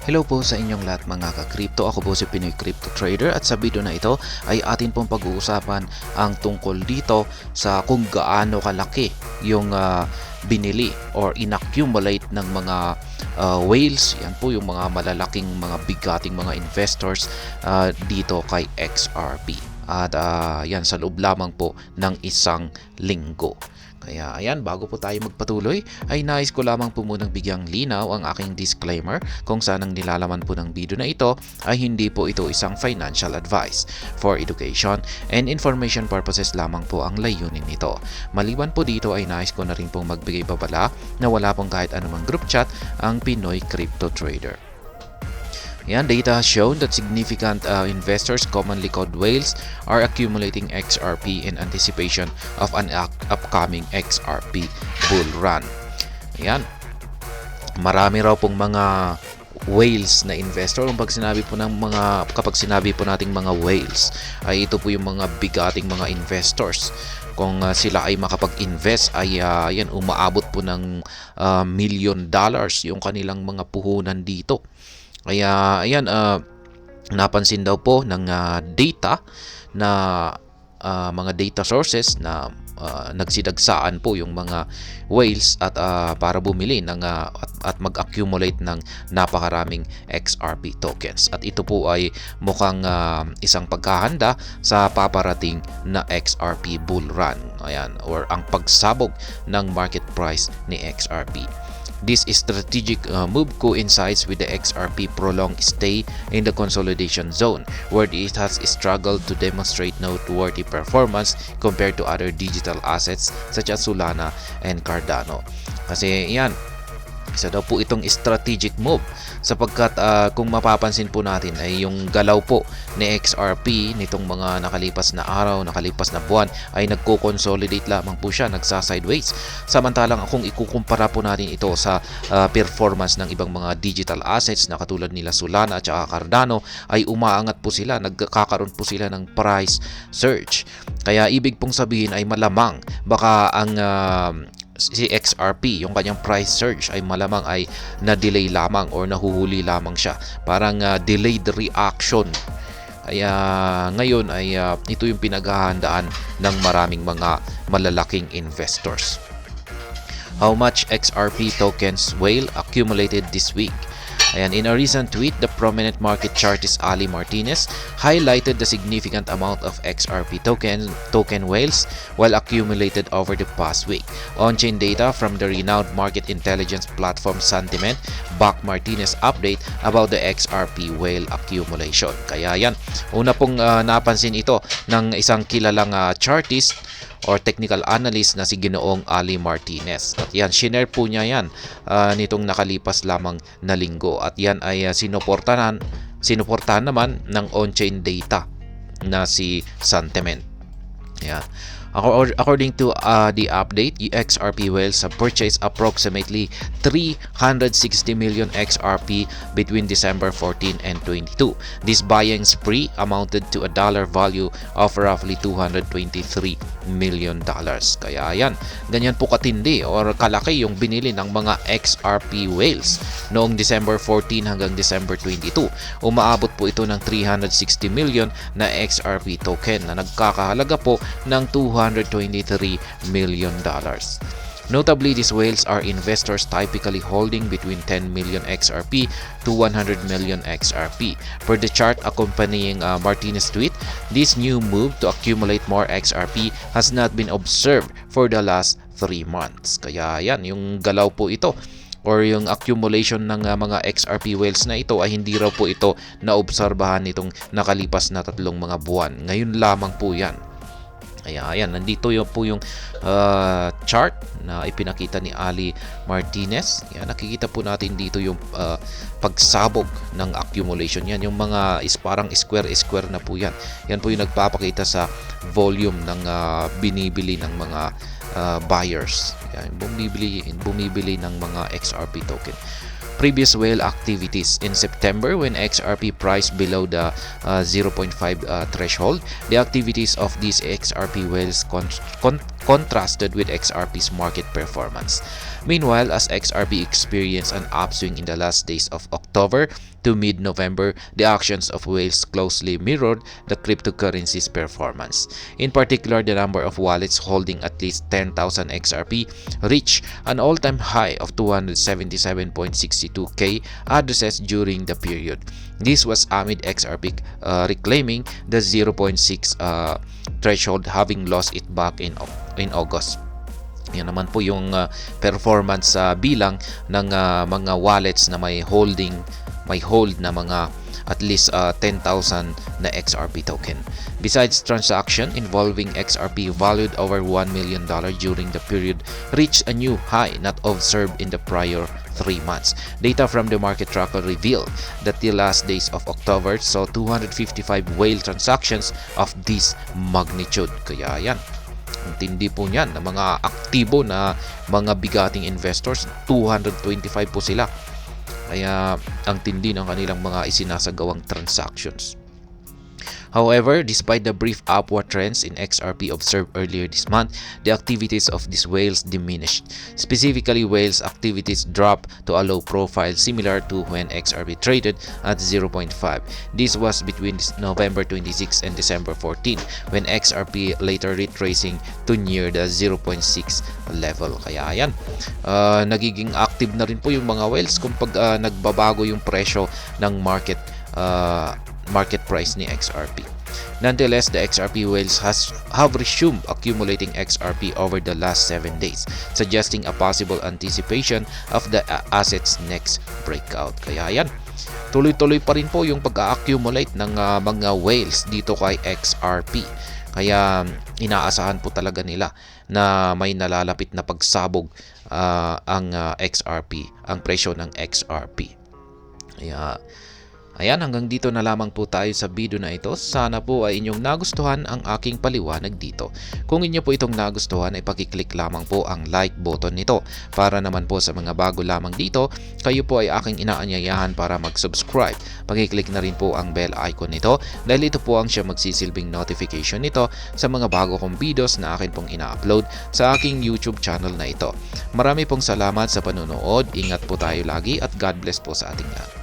Hello po sa inyong lahat mga ka-crypto. Ako po si Pinoy Crypto Trader at sa video na ito ay atin pong pag-uusapan ang tungkol dito sa kung gaano kalaki yung binili or inaccumulate ng mga whales. Yan po yung mga malalaking, mga bigating mga investors dito kay XRP. At yan sa loob lamang po ng isang linggo. Kaya ayan, bago po tayo magpatuloy ay nais ko lamang po munang bigyang linaw ang aking disclaimer kung saan ang nilalaman po ng video na ito ay hindi po ito isang financial advice. For education and information purposes lamang po ang layunin nito. Maliban po dito ay nais ko na rin pong magbigay babala na wala pong kahit anumang group chat ang Pinoy Crypto Trader. Yan, data has shown that significant investors, commonly called whales, are accumulating XRP in anticipation of an upcoming XRP bull run. Yan, marami raw pong mga whales na investor. Kapag sinabi po nating mga whales, ay ito po yung mga bigating mga investors. Kung sila ay makapag-invest ay yan, umaabot po ng $1 million yung kanilang mga puhunan dito. Kaya ayan, napansin daw po ng data na mga data sources na nagsidagsaan po yung mga whales at para bumili ng at mag-accumulate ng napakaraming XRP tokens. At ito po ay mukhang isang paghahanda sa paparating na XRP bull run. Ayan, or ang pagsabog ng market price ni XRP. This strategic move coincides with the XRP prolonged stay in the consolidation zone, where it has struggled to demonstrate noteworthy performance compared to other digital assets such as Solana and Cardano. Kasi yan, isa daw po itong strategic move sapagkat kung mapapansin po natin ay yung galaw po ni XRP nitong mga nakalipas na araw, nakalipas na buwan ay nagko-consolidate lamang po siya, nagsa-sideways. Samantalang kung ikukumpara po natin ito sa performance ng ibang mga digital assets na katulad nila Solana at saka Cardano ay umaangat po sila, nagkakaroon po sila ng price surge. Kaya ibig pong sabihin ay malamang baka ang si XRP, yung kanyang price surge ay malamang ay na-delay lamang or nahuhuli lamang siya. Parang delayed reaction. Kaya ngayon ay ito yung pinaghahandaan ng maraming mga malalaking investors. How much XRP tokens whale accumulated this week? And in a recent tweet, the prominent market chartist Ali Martinez highlighted the significant amount of XRP token whales while accumulated over the past week. On-chain data from the renowned market intelligence platform Santiment back Martinez update about the XRP whale accumulation. Kaya yan, una pong napansin ito ng isang kilalang chartist or technical analyst na si Ginoong Ali Martinez. At yan, shinare po niya yan nitong nakalipas lamang na linggo. At yan ay sinuportahan naman ng on-chain data na si Santiment. Yan. According to the update, XRP whales have purchased approximately 360 million XRP between December 14 and 22. This buying spree amounted to a dollar value of roughly $223 million. Kaya yan, ganyan po katindi or kalaki yung binili ng mga XRP whales noong December 14 hanggang December 22. Umaabot po ito ng 360 million na XRP token na nagkakahalaga po ng $223 million. Notably, these whales are investors typically holding between 10 million XRP to 100 million XRP. Per the chart accompanying Martinez' tweet, this new move to accumulate more XRP has not been observed for the last 3 months. Kaya yan, yung galaw po ito or yung accumulation ng mga XRP whales na ito ay hindi raw po ito naobserbahan nitong nakalipas na 3 mga buwan. Ngayon lamang po yan. Kaya ayan, nandito po yung chart na ipinakita ni Ali Martinez. Yan, nakikita po natin dito yung pagsabog ng accumulation. Yan, yung mga parang square na po yan. Yan po yung nagpapakita sa volume ng binibili ng mga buyers. Yan, bumibili ng mga XRP token. Previous whale activities in September, when XRP priced below the 0.5 threshold, the activities of these XRP whales contrasted with XRP's market performance. Meanwhile, as XRP experienced an upswing in the last days of October to mid-November, the actions of whales closely mirrored the cryptocurrency's performance. In particular, the number of wallets holding at least 10,000 XRP reached an all-time high of 277.62k addresses during the period. This was amid XRP reclaiming the 0.6 threshold, having lost it back in August. Yan naman po yung performance bilang ng mga wallets na may hold na mga at least 10,000 na XRP token. Besides, transaction involving XRP valued over $1 million during the period reached a new high not observed in the prior 3 months. Data from the market tracker revealed that the last days of October saw 255 whale transactions of this magnitude. Kaya yan, ang tindi po niyan ng mga aktibo na mga bigating investors, 225 po sila. Kaya ang tindi ng kanilang mga isinasagawang transactions. However, despite the brief upward trends in XRP observed earlier this month, the activities of these whales diminished. Specifically, whales' activities dropped to a low profile similar to when XRP traded at 0.5. This was between November 26 and December 14, when XRP later retracing to near the 0.6 level. Kaya yan, nagiging active na rin po yung mga whales kung nagbabago yung presyo ng market price ni XRP. Nonetheless, the XRP whales have resumed accumulating XRP over the last 7 days, suggesting a possible anticipation of the asset's next breakout. Kaya yan, tuloy-tuloy pa rin po yung pag-accumulate ng mga whales dito kay XRP. Kaya inaasahan po talaga nila na may nalalapit na pagsabog ang XRP, ang presyo ng XRP. Kaya ayan, hanggang dito na lamang po tayo sa video na ito. Sana po ay inyong nagustuhan ang aking paliwanag dito. Kung inyo po itong nagustuhan ay pakiclick lamang po ang like button nito. Para naman po sa mga bago lamang dito, kayo po ay aking inaanyayahan para mag-subscribe. Pakiclick na rin po ang bell icon nito dahil ito po ang siya magsisilbing notification nito sa mga bago kong videos na akin pong ina-upload sa aking YouTube channel na ito. Marami pong salamat sa panonood. Ingat po tayo lagi at God bless po sa ating lahat.